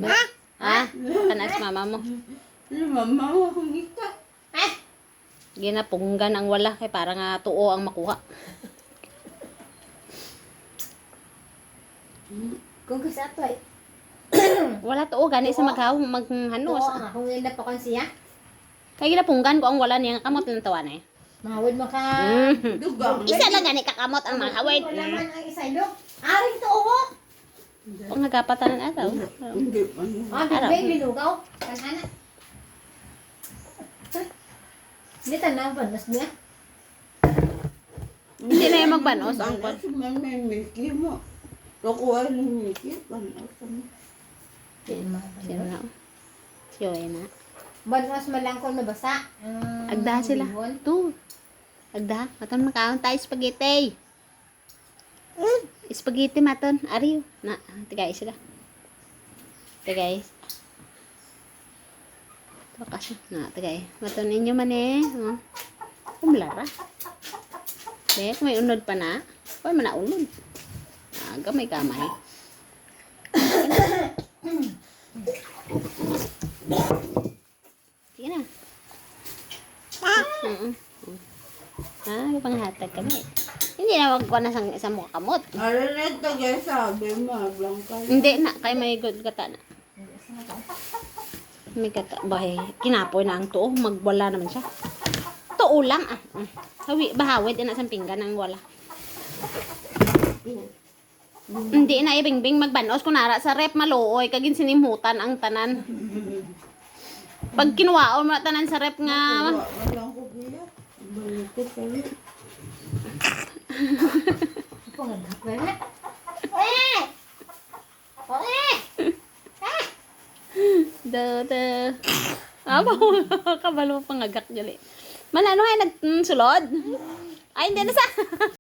Ha? Kanas mama mo. Mama mo kung ika. Ginapunggan ang wala kay para nga tuo ang makuha. Kung gusto ito eh. Wala tuo gani sa maghanos. Oo, kung hindi pa kon siya. Kay ginapunggan ko ang wala niya kamot ng tawa na eh. Mahawid mo ka. Dugang. Isa lang gani kakamot ang mahawid. Wala man ang isa ilo. Aring to uwo. O nga gapatan ng ataw. Hindi pa niya. Big bilugaw. Kanana. Hindi tanaw ba? Mas niya. Hindi na yung magbanos ang Banos man may Mickey mo. Nakuha ng Mickey. Banos mo. Sino na? Siyoy na. Banos malangkol mabasa. Agda sila. Tu. Agda. Maton makaon tayo spaghetti. Spaghetti maton. Ariyo. Na. Tigay sila. Tigay. Bakas na. Tigay. Maton ninyo man eh. Oh. Kumlara. Dek, may unod pa na. Huwag man na unod. Gamay kamay. Sige na. Panghatag kami. Hindi na wag ko na sa mukha kamot. Narinig ka guys, sabi mo, Blanca. Hindi na, kay may good kata na. May kata, bahay, kinapoy na ang tuo, magwala naman siya. Tuo lang ah. Hawi, bahawid, ina sa pinggan ang wala. Hindi na ibingbing magbanos kunara sa rep maluoy, kagin sinimhutan ang tanan. Pag kinuwaon mo tanan sa rep nga, Walang ko biya. Balik ko sa'yo. Pangagap na na. Eh! Eh! Aba, kabalo pangagak gali. Manano ay nagsulod? Ay, hindi na sa.